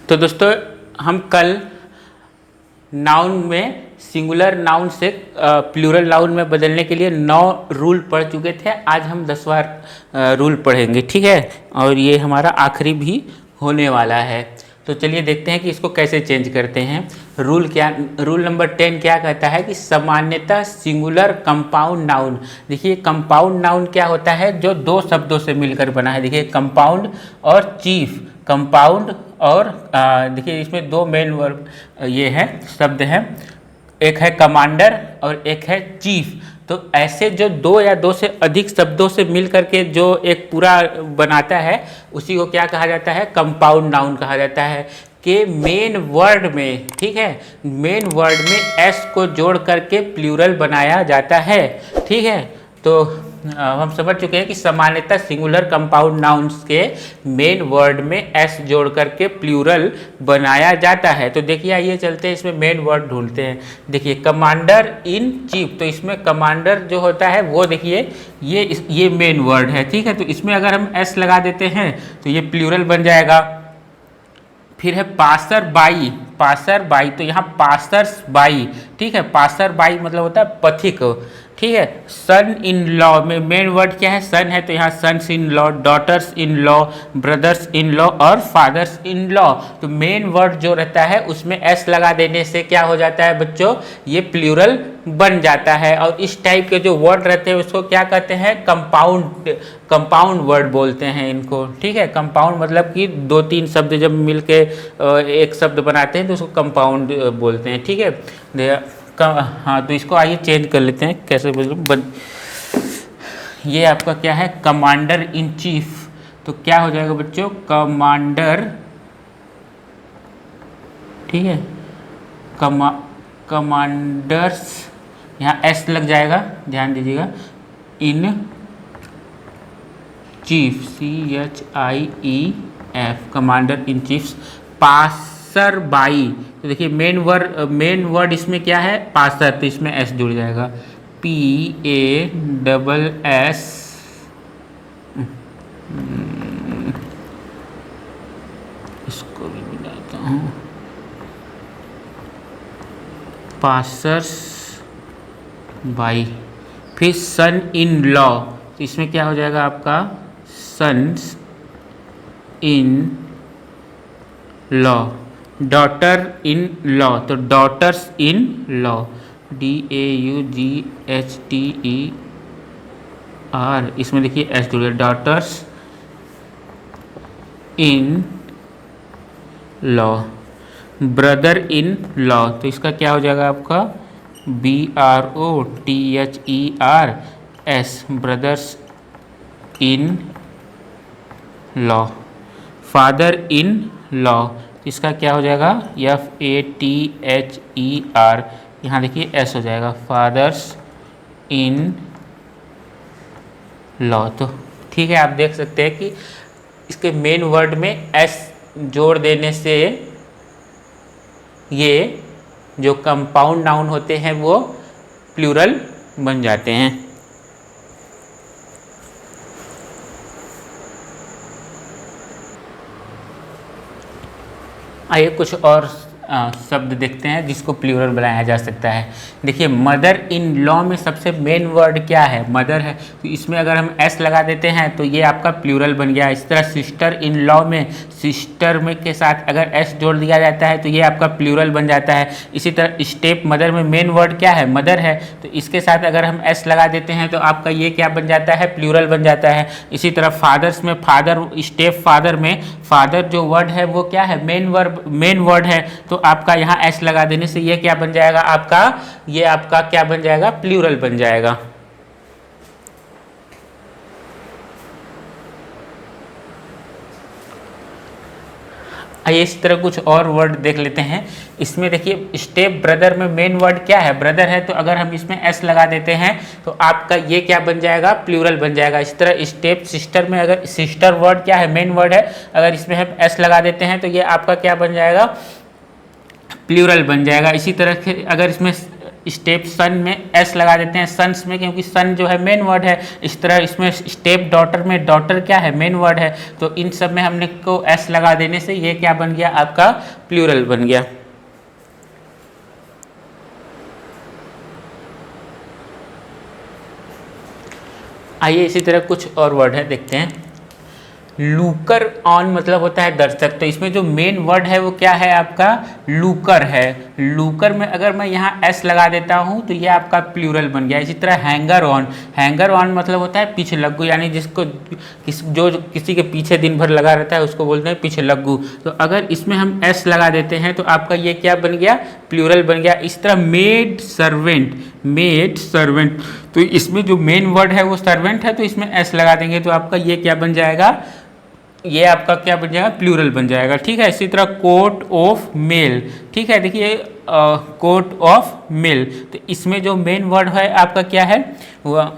तो दोस्तों हम कल नाउन में सिंगुलर नाउन से प्लूरल नाउन में बदलने के लिए 9 रूल पढ़ चुके थे। आज हम 10वां रूल पढ़ेंगे, ठीक है। और ये हमारा आखिरी भी होने वाला है। तो चलिए देखते हैं कि इसको कैसे चेंज करते हैं। रूल नंबर 10 क्या कहता है कि सामान्यतः सिंगुलर कंपाउंड नाउन। देखिए कंपाउंड नाउन क्या होता है, जो 2 शब्दों से मिलकर बना है। देखिए कंपाउंड और चीफ, कंपाउंड और देखिए इसमें 2 मेन वर्ब ये है शब्द हैं, एक है कमांडर और एक है चीफ। तो ऐसे जो 2 या 2 से अधिक शब्दों से मिल करके जो एक पूरा बनाता है उसी को क्या कहा जाता है, कंपाउंड नाउन कहा जाता है। कि मेन वर्ड में, ठीक है, मेन वर्ड में एस को जोड़ करके प्लूरल बनाया जाता है, ठीक है। तो हम समझ चुके हैं कि सामान्यतः सिंगुलर कंपाउंड नाउन्स के मेन वर्ड में एस जोड़ करके प्लूरल बनाया जाता है। तो देखिए आइए चलते हैं, इसमें मेन वर्ड ढूंढते हैं। देखिए कमांडर इन चीफ, तो इसमें कमांडर जो होता है वो देखिए ये मेन वर्ड है, ठीक है। तो इसमें अगर हम एस लगा देते हैं तो ये प्लूरल बन जाएगा। फिर है पासर बाई, पासर बाई, तो यहाँ पासर्स बाई, ठीक है। पासर बाई मतलब होता है पथिक, ठीक है। सन इन लॉ में मेन वर्ड क्या है, सन है, तो यहाँ sons in law, daughters in law, brothers in law और फादर्स इन लॉ। तो मेन वर्ड जो रहता है उसमें एस लगा देने से क्या हो जाता है बच्चों, ये प्लूरल बन जाता है। और इस टाइप के जो वर्ड रहते हैं उसको क्या कहते हैं, कंपाउंड वर्ड बोलते हैं इनको, ठीक है। कंपाउंड मतलब कि 2-3 शब्द जब मिलके एक शब्द बनाते हैं तो उसको कंपाउंड बोलते हैं, ठीक है। हाँ, तो इसको आइए चेंज कर लेते हैं, कैसे ये आपका क्या है, कमांडर इन चीफ। तो क्या हो जाएगा बच्चों, कमांडर, ठीक है, कमांडर्स, यहाँ एस लग जाएगा, ध्यान दीजिएगा, in chief, CHIEF, commander in chiefs. Passer by, तो देखिए मेन वर्ड इसमें क्या है, पासर, तो इसमें एस जुड़ जाएगा, PASS, इसको भी मिलाता हूँ, पासर्स बाई। फिर सन इन लॉ, तो इसमें क्या हो जाएगा आपका, sons in law. Daughter in law, तो डॉटर्स इन लॉ, DAUGHTER, इसमें देखिए एस जुड़े, daughters in law. Brother in law, तो इसका क्या हो जाएगा आपका, BROTHERS, brothers in law. Father in law, इसका क्या हो जाएगा, FATHER, यहाँ देखिए एस हो जाएगा, फादर्स इन लॉ। तो ठीक है, आप देख सकते हैं कि इसके मेन वर्ड में एस जोड़ देने से ये जो कंपाउंड नाउन होते हैं वो प्लूरल बन जाते हैं। आइए कुछ और शब्द देखते हैं जिसको प्लूरल बनाया जा सकता है। देखिए मदर इन लॉ में सबसे मेन वर्ड क्या है, मदर है, तो इसमें अगर हम एस लगा देते हैं तो ये आपका प्लूरल बन गया। इस तरह सिस्टर इन लॉ में सिस्टर में के साथ अगर एस जोड़ दिया जाता है तो ये आपका प्लूरल बन जाता है। इसी तरह स्टेप मदर में मेन वर्ड क्या है, मदर है, तो इसके साथ अगर हम एस लगा देते हैं तो आपका ये क्या बन जाता है, प्लूरल बन जाता है। इसी तरह फादर्स में फादर, स्टेप फादर में फादर जो वर्ड है वो क्या है, मेन वर्ड है, तो आपका यहाँ एस लगा देने से ये क्या बन जाएगा आपका, ये आपका क्या बन जाएगा, प्लूरल बन जाएगा। आइए इस तरह कुछ और वर्ड देख लेते हैं। इसमें देखिए स्टेप ब्रदर में मेन वर्ड क्या है, ब्रदर है, तो अगर हम इसमें एस लगा देते हैं तो आपका ये क्या बन जाएगा, प्लूरल बन जाएगा। इस तरह स्टेप सिस्टर में अगर सिस्टर वर्ड क्या है, मेन वर्ड है, अगर इसमें हम एस लगा देते हैं तो ये आपका क्या बन जाएगा, प्लूरल बन जाएगा। इसी तरह से अगर इसमें स्टेप सन में एस लगा देते हैं, सन्स में, क्योंकि सन जो है मेन वर्ड है। इस तरह इसमें स्टेप डॉटर में डॉटर क्या है, मेन वर्ड है, तो इन सब में हमने को एस लगा देने से ये क्या बन गया, आपका प्लूरल बन गया। आइए इसी तरह कुछ और वर्ड है देखते हैं। लूकर ऑन मतलब होता है दर्शक, तो इसमें जो मेन वर्ड है वो क्या है, आपका लूकर है। लूकर में अगर मैं यहाँ एस लगा देता हूँ तो ये आपका प्लूरल बन गया। इसी तरह हैंगर ऑन, हैंगर ऑन मतलब होता है पीछे लग्गू, यानी जिसको जो किसी के पीछे दिन भर लगा रहता है उसको बोलते हैं पीछे लग्गू। तो अगर इसमें हम एस लगा देते हैं तो आपका ये क्या बन गया, प्लूरल बन गया। इस तरह मेड सर्वेंट, मेड सर्वेंट, तो इसमें जो मेन वर्ड है वो सर्वेंट है, तो इसमें एस लगा देंगे तो आपका ये क्या बन जाएगा, ये आपका क्या बन जाएगा, प्लूरल बन जाएगा। ठीक है, इसी तरह कोट ऑफ मेल, ठीक है, देखिए कोट ऑफ मेल, तो इसमें जो मेन वर्ड है आपका क्या है, वह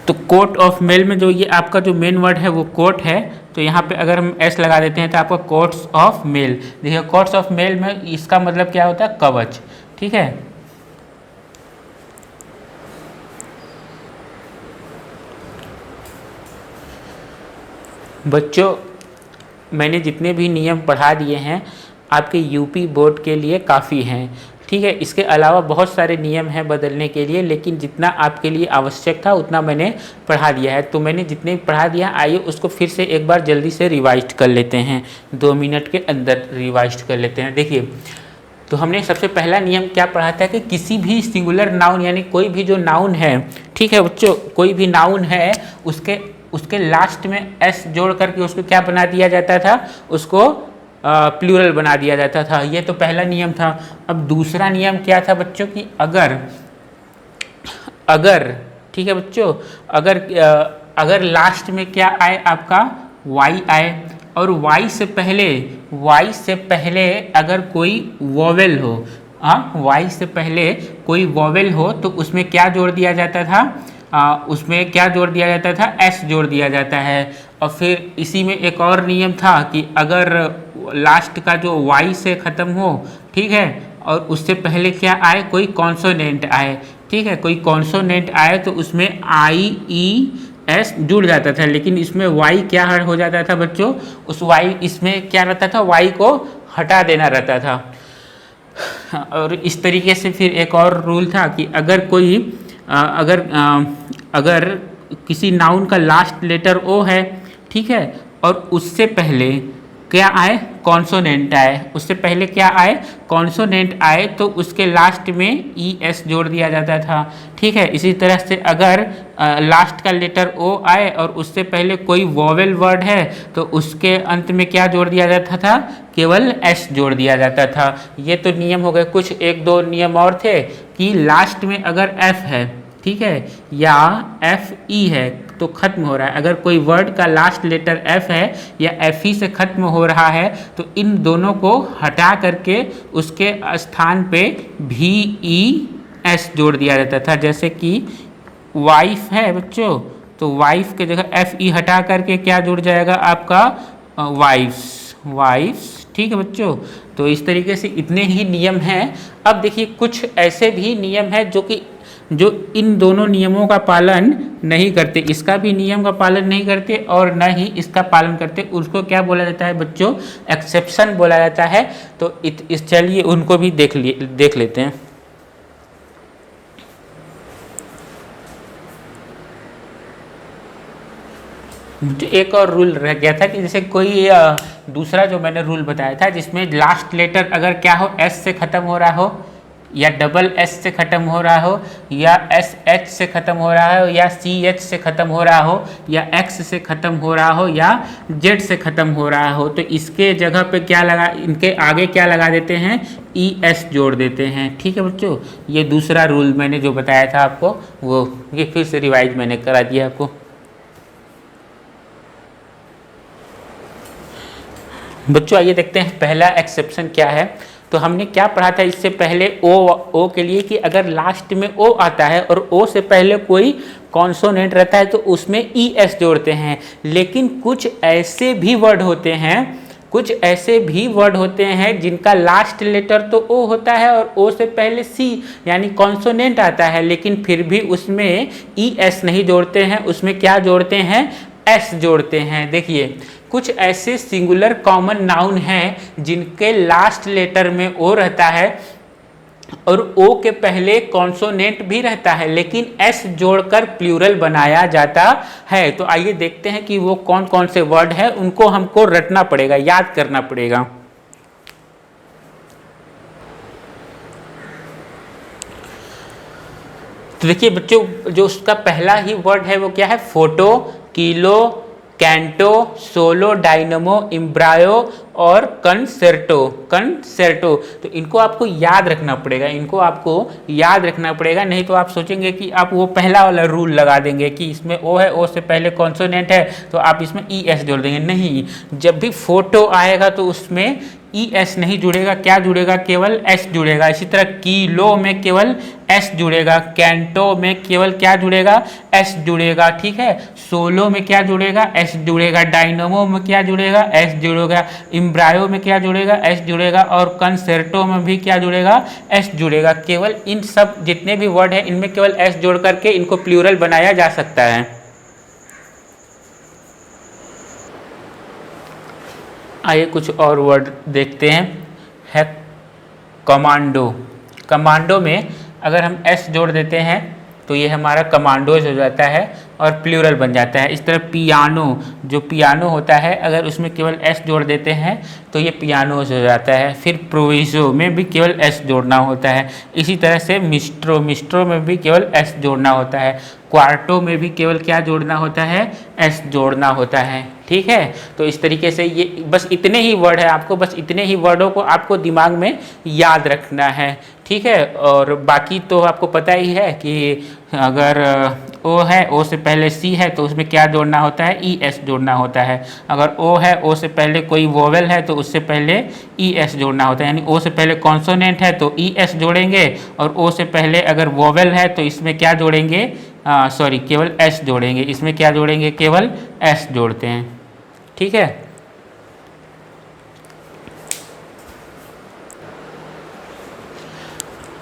तो कोट ऑफ मेल में जो ये आपका जो मेन वर्ड है वो कोट है, तो यहाँ पे अगर हम एस लगा देते हैं तो आपका कोट्स ऑफ मेल। देखिए कोट्स ऑफ मेल में इसका मतलब क्या होता है, कवच। ठीक है, बच्चों मैंने जितने भी नियम पढ़ा दिए हैं आपके यूपी बोर्ड के लिए काफ़ी हैं। ठीक है, इसके अलावा बहुत सारे नियम हैं बदलने के लिए, लेकिन जितना आपके लिए आवश्यक था उतना मैंने पढ़ा दिया है। तो मैंने जितने पढ़ा दिया, आइए उसको फिर से एक बार जल्दी से रिवाइज कर लेते हैं, 2 मिनट के अंदर रिवाइज कर लेते हैं। देखिए, तो हमने सबसे पहला नियम क्या पढ़ा था कि किसी भी सिंगुलर नाउन, यानी कोई भी जो नाउन है, ठीक है बच्चों, कोई भी नाउन है उसके लास्ट में एस जोड़ करके उसको क्या बना दिया जाता था, उसको प्लूरल बना दिया जाता था। ये तो पहला नियम था। अब दूसरा नियम क्या था बच्चों कि अगर ठीक है बच्चों, अगर लास्ट में क्या आए, आपका वाई आए, और वाई से पहले अगर कोई वोवेल हो, वाई से पहले कोई वोवेल हो तो उसमें क्या जोड़ दिया जाता था, उसमें क्या जोड़ दिया जाता था, एस जोड़ दिया जाता है। और फिर इसी में एक और नियम था कि अगर लास्ट का जो वाई से ख़त्म हो, ठीक है, और उससे पहले क्या आए, कोई कॉन्सोनेंट आए, ठीक है, कोई कॉन्सोनेंट आए तो उसमें आई ई एस जुड़ जाता था, लेकिन इसमें वाई क्या हो जाता था बच्चों, उस वाई इसमें क्या रहता था, वाई को हटा देना रहता था। और इस तरीके से फिर एक और रूल था कि अगर किसी नाउन का लास्ट लेटर ओ है, ठीक है, और उससे पहले क्या आए, कॉन्सोनेंट आए, उससे पहले क्या आए, कॉन्सोनेंट आए, तो उसके लास्ट में ई एस जोड़ दिया जाता था। ठीक है, इसी तरह से अगर लास्ट का लेटर ओ आए और उससे पहले कोई वोवेल वर्ड है तो उसके अंत में क्या जोड़ दिया जाता था, केवल एस जोड़ दिया जाता था। ये तो नियम हो गए। कुछ 1-2 नियम और थे कि लास्ट में अगर एफ है, ठीक है, या एफ ई है तो खत्म हो रहा है, अगर कोई वर्ड का लास्ट लेटर एफ है या एफ ई से खत्म हो रहा है तो इन दोनों को हटा करके उसके स्थान पे भी ई एस जोड़ दिया जाता था। जैसे कि वाइफ है बच्चों, तो वाइफ के जगह एफ ई हटा करके क्या जुड़ जाएगा, आपका वाइफ्स। ठीक है बच्चों, तो इस तरीके से इतने ही नियम हैं। अब देखिए कुछ ऐसे भी नियम हैं जो इन दोनों नियमों का पालन नहीं करते, इसका भी नियम का पालन नहीं करते और न ही इसका पालन करते, उसको क्या बोला जाता है बच्चों, एक्सेप्शन बोला जाता है। तो चलिए उनको भी देख लेते हैं। मुझे एक और रूल रह गया था कि जैसे कोई दूसरा जो मैंने रूल बताया था जिसमें लास्ट लेटर अगर क्या हो, एस से ख़त्म हो रहा हो, या डबल एस से ख़त्म हो रहा हो, या एस एच से ख़त्म हो रहा हो, या सी एच से ख़त्म हो रहा हो, या एक्स से ख़त्म हो रहा हो, या जेड से ख़त्म हो रहा हो, तो इसके जगह पे क्या लगा, इनके आगे क्या लगा देते हैं, ई एस जोड़ देते हैं। ठीक है बच्चों, ये दूसरा रूल मैंने जो बताया था आपको, वो ये फिर से रिवाइज मैंने करा दिया आपको। बच्चों आइए देखते हैं पहला एक्सेप्शन क्या है। तो हमने क्या पढ़ा था इससे पहले ओ के लिए कि अगर लास्ट में ओ आता है और ओ से पहले कोई कॉन्सोनेंट रहता है तो उसमें ई एस जोड़ते हैं। लेकिन कुछ ऐसे भी वर्ड होते हैं कुछ ऐसे भी वर्ड होते हैं जिनका लास्ट लेटर तो ओ होता है और ओ से पहले सी यानी कॉन्सोनेंट आता है, लेकिन फिर भी उसमें ई एस नहीं जोड़ते हैं, उसमें क्या जोड़ते हैं, एस जोड़ते हैं। देखिए कुछ ऐसे सिंगुलर कॉमन नाउन हैं जिनके लास्ट लेटर में ओ रहता है और ओ के पहले कॉन्सोनेंट भी रहता है, लेकिन एस जोड़कर प्लूरल बनाया जाता है। तो आइए देखते हैं कि वो कौन कौन से वर्ड हैं, उनको हमको रटना पड़ेगा, याद करना पड़ेगा। तो देखिए बच्चों, जो उसका पहला ही वर्ड है वो क्या है, photo, kilo, canto, solo, dynamo, embryo और कंसर्टो। कंसर्टो तो इनको आपको याद रखना पड़ेगा, इनको आपको याद रखना पड़ेगा, नहीं तो आप सोचेंगे कि आप वो पहला वाला रूल लगा देंगे कि इसमें ओ है, ओ से पहले कॉन्सोनेंट है तो आप इसमें ई एस जोड़ देंगे। नहीं, जब भी फोटो आएगा तो उसमें ई एस नहीं जुड़ेगा, क्या जुड़ेगा, केवल एस जुड़ेगा। इसी तरह किलो में केवल एस जुड़ेगा, कैंटो में केवल क्या जुड़ेगा, एस जुड़ेगा, ठीक है। सोलो में क्या जुड़ेगा, एस जुड़ेगा, डायनमो में क्या जुड़ेगा, एस जुड़ेगा, इम्ब्रायो में क्या जुड़ेगा, एस जुड़ेगा और कंसर्टो में भी क्या जुड़ेगा, एस जुड़ेगा। केवल इन सब जितने भी वर्ड हैं इनमें केवल एस जोड़ करके इनको प्लूरल बनाया जा सकता है। आइए कुछ और वर्ड देखते हैं। है कमांडो। कमांडो में अगर हम एस जोड़ देते हैं तो ये हमारा कमांडोज हो जाता है और प्लूरल बन जाता है। इस तरह पियानो, जो पियानो होता है अगर उसमें केवल एस जोड़ देते हैं तो ये पियानोज हो जाता है। फिर प्रोविजो में भी केवल एस जोड़ना होता है। इसी तरह से मिस्ट्रो, मिस्ट्रो में भी केवल एस जोड़ना होता है। क्वार्टो में भी केवल क्या जोड़ना होता है, एस जोड़ना होता है, ठीक है। तो इस तरीके से ये बस इतने ही वर्ड है, आपको बस इतने ही वर्डों को आपको दिमाग में याद रखना है, ठीक है। और बाकी तो आपको पता ही है कि अगर ओ है, ओ से पहले सी है तो उसमें क्या जोड़ना होता है, ई एस जोड़ना होता है। अगर ओ है, ओ से पहले कोई वोवेल है तो उससे पहले ई एस जोड़ना होता है, यानी ओ से पहले कॉन्सोनेंट है तो ई एस जोड़ेंगे और ओ से पहले अगर वोवेल है तो इसमें क्या जोड़ेंगे, सॉरी केवल एस जोड़ेंगे। इसमें क्या जोड़ेंगे, केवल एस जोड़ते हैं, ठीक है।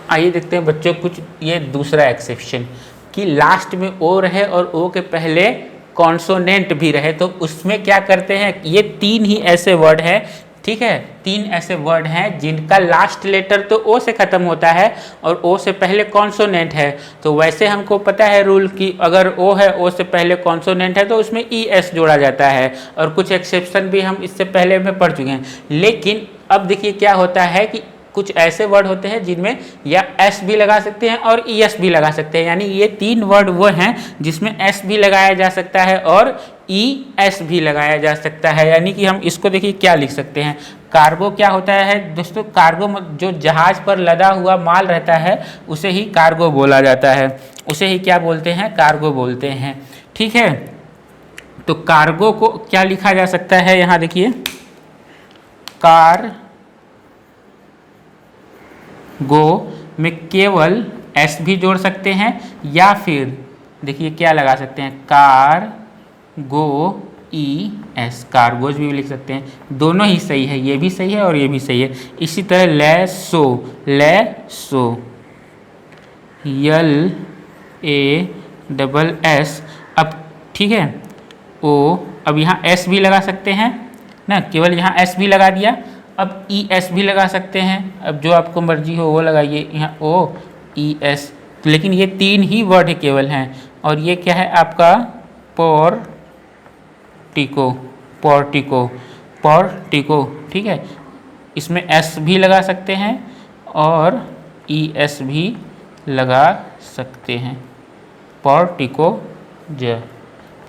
आइए देखते हैं बच्चों कुछ ये दूसरा एक्सेप्शन कि लास्ट में ओ रहे और ओ के पहले कॉन्सोनेंट भी रहे, तो उसमें क्या करते हैं। ये तीन ही ऐसे वर्ड हैं, ठीक है, तीन ऐसे वर्ड हैं जिनका लास्ट लेटर तो ओ से ख़त्म होता है और ओ से पहले कॉन्सोनेंट है। तो वैसे हमको पता है रूल कि अगर ओ है, ओ से पहले कॉन्सोनेंट है तो उसमें ई एस जोड़ा जाता है, और कुछ एक्सेप्शन भी हम इससे पहले में पढ़ चुके हैं। लेकिन अब देखिए क्या होता है कि कुछ ऐसे वर्ड होते हैं जिनमें या एस भी लगा सकते हैं और ई एस भी लगा सकते हैं, यानी ये तीन वर्ड वो हैं जिसमें एस भी लगाया जा सकता है और ई एस भी लगाया जा सकता है। यानी कि हम इसको देखिए क्या लिख सकते हैं। कार्गो क्या होता है दोस्तों, कार्गो जो जहाज पर लदा हुआ माल रहता है उसे ही कार्गो बोला जाता है, उसे ही क्या बोलते हैं, कार्गो बोलते हैं, ठीक है। तो कार्गो को क्या लिखा जा सकता है, यहाँ देखिए गो में केवल एस भी जोड़ सकते हैं या फिर देखिए क्या लगा सकते हैं, car go E S, cargoes भी लिख सकते हैं। दोनों ही सही है, ये भी सही है और ये भी सही है। इसी तरह lasso, lasso L A double S, अब ठीक है ओ, अब यहाँ एस भी लगा सकते हैं ना, केवल यहाँ एस भी लगा दिया। अब ई एस भी लगा सकते हैं, अब जो आपको मर्जी हो वो लगाइए, यहाँ ओ ई एस। लेकिन ये तीन ही वर्ड केवल हैं और ये क्या है आपका पोर्टिको, पोर्टिको, पोर्टिको, ठीक है। इसमें एस भी लगा सकते हैं और ई एस भी लगा सकते हैं। पोर्टिको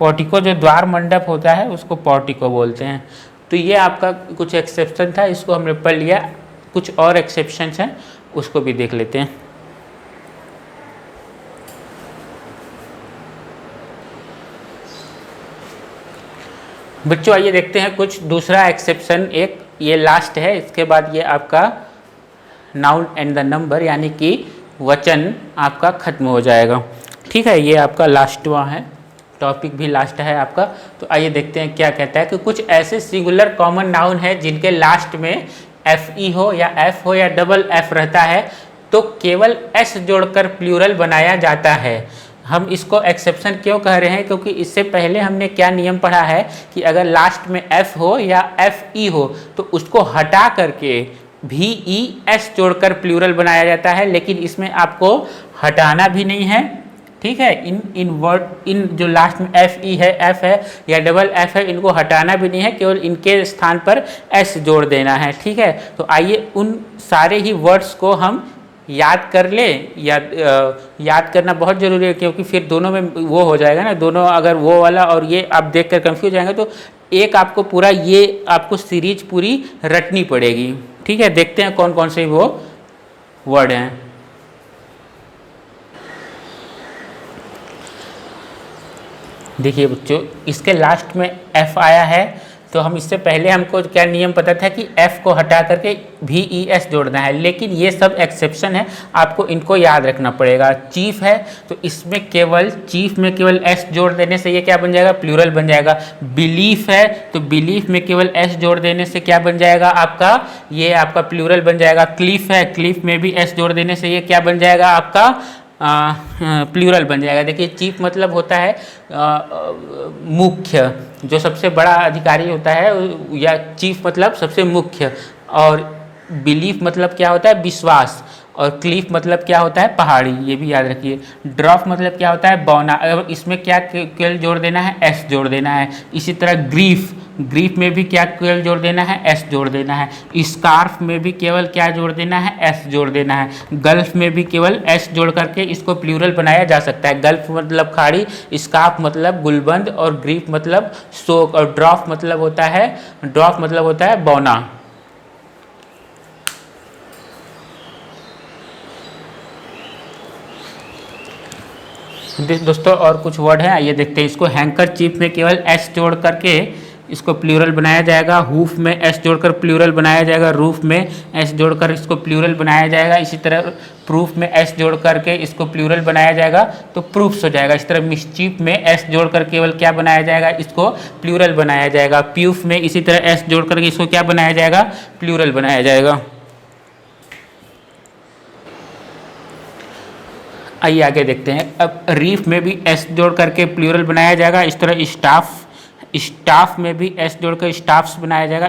पोर्टिको जो द्वार मंडप होता है उसको पोर्टिको बोलते हैं। तो ये आपका कुछ एक्सेप्शन था, इसको हमने पढ़ लिया। कुछ और एक्सेप्शंस हैं उसको भी देख लेते हैं। बच्चों आइए देखते हैं कुछ दूसरा एक्सेप्शन, एक ये लास्ट है, इसके बाद ये आपका नाउन एंड द नंबर यानी कि वचन आपका खत्म हो जाएगा, ठीक है। ये आपका लास्टवा है टॉपिक भी लास्ट है आपका। तो आइए देखते हैं क्या कहता है कि कुछ ऐसे सिंगुलर कॉमन नाउन है जिनके लास्ट में एफ ई हो या एफ हो या डबल एफ रहता है तो केवल एस जोड़कर प्लूरल बनाया जाता है। हम इसको एक्सेप्शन क्यों कह रहे हैं, क्योंकि इससे पहले हमने क्या नियम पढ़ा है कि अगर लास्ट में एफ हो या एफ ई हो तो उसको हटा करके भी ई एस जोड़कर प्लूरल बनाया जाता है, लेकिन इसमें आपको हटाना भी नहीं है। ठीक है, इन जो लास्ट में एफ ई है, एफ है या डबल एफ है, इनको हटाना भी नहीं है, केवल इनके स्थान पर एस जोड़ देना है। ठीक है, तो आइए उन सारे ही वर्ड्स को हम याद कर ले। याद करना बहुत ज़रूरी है, क्योंकि फिर दोनों में वो हो जाएगा ना, दोनों अगर वो वाला और ये आप देख कर कन्फ्यूज जाएंगे तो एक आपको पूरा ये आपको सीरीज पूरी रटनी पड़ेगी। ठीक है, देखते हैं कौन कौन से वो वर्ड हैं। देखिए बच्चों, इसके लास्ट में एफ आया है तो हम इससे पहले हमको क्या नियम पता था कि एफ को हटा करके भी ई एस जोड़ना है, लेकिन ये सब एक्सेप्शन है, आपको इनको याद रखना पड़ेगा। चीफ है तो इसमें केवल चीफ में केवल एस जोड़ देने से ये क्या बन जाएगा, प्लूरल बन जाएगा। बिलीफ है तो बिलीफ में केवल एस जोड़ देने से क्या बन जाएगा आपका, ये आपका प्लूरल बन जाएगा। क्लीफ है, क्लीफ में भी एस जोड़ देने से ये क्या बन जाएगा आपका प्लूरल बन जाएगा। देखिए चीफ मतलब होता है मुख्य, जो सबसे बड़ा अधिकारी होता है, या चीफ मतलब सबसे मुख्य। और बिलीफ मतलब क्या होता है, विश्वास। और क्लिफ मतलब क्या होता है, पहाड़ी, ये भी याद रखिए। ड्रॉप मतलब क्या होता है, बौना। अब इसमें क्या केवल जोड़ देना है, एस जोड़ देना है। इसी तरह ग्रीफ, ग्रीफ में भी क्या केवल जोड़ देना है, एस जोड़ देना है। स्कार्फ में भी केवल क्या जोड़ देना है, एस जोड़ देना है। गल्फ में भी केवल एस जोड़ करके इसको प्लूरल बनाया जा सकता है। गल्फ मतलब खाड़ी, स्कार्फ मतलब गुलबंद, और ग्रीफ मतलब शोक, और ड्रॉप मतलब होता है बौना। दोस्तों और कुछ वर्ड है, आइए देखते हैं इसको। हैंकर चीफ में केवल एस जोड़ करके इसको प्लूरल बनाया जाएगा। हुफ में एस जोड़कर प्लूरल बनाया जाएगा। रूफ में एस जोड़कर इसको प्लूरल बनाया जाएगा। इसी तरह प्रूफ में एस जोड़ करके इसको प्लूरल बनाया जाएगा तो प्रूफ्स हो जाएगा। इस तरह मिसचीफ में एस जोड़कर केवल क्या बनाया जाएगा, इसको प्लूरल बनाया जाएगा। प्यूफ में इसी तरह एस जोड़ करके इसको क्या बनाया जाएगा, प्लूरल बनाया जाएगा। आइए आगे देखते हैं। अब रीफ में भी एस जोड़ करके प्लूरल बनाया जाएगा। इस तरह स्टाफ में भी एस जोड़कर स्टाफ्स बनाया जाएगा।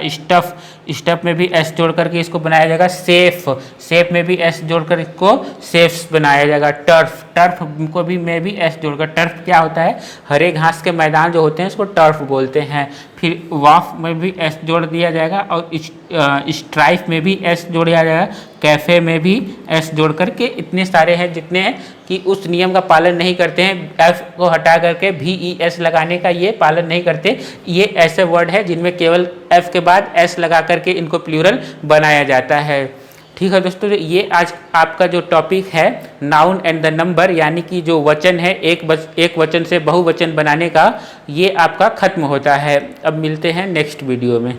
स्टफ में भी एस जोड़ करके इसको बनाया जाएगा। सेफ में भी एस जोड़कर इसको सेफ्स बनाया जाएगा। टर्फ को भी में भी एस जोड़कर, टर्फ क्या होता है, हरे घास के मैदान जो होते हैं उसको टर्फ बोलते हैं। फिर वाफ में भी एस जोड़ दिया जाएगा, और स्ट्राइफ में भी एस जोड़ दिया जाएगा। कैफ़े में भी एस जोड़ करके, इतने सारे हैं जितने हैं कि उस नियम का पालन नहीं करते हैं, एफ को हटा करके भी ई एस लगाने का ये पालन नहीं करते। ये ऐसे वर्ड है जिनमें केवल एफ के बाद एस लगा करके इनको प्लूरल बनाया जाता है। ठीक है दोस्तों, ये आज आपका जो टॉपिक है नाउन एंड द नंबर, यानी कि जो वचन है एक वचन से बहुवचन बनाने का, ये आपका खत्म होता है। अब मिलते हैं नेक्स्ट वीडियो में।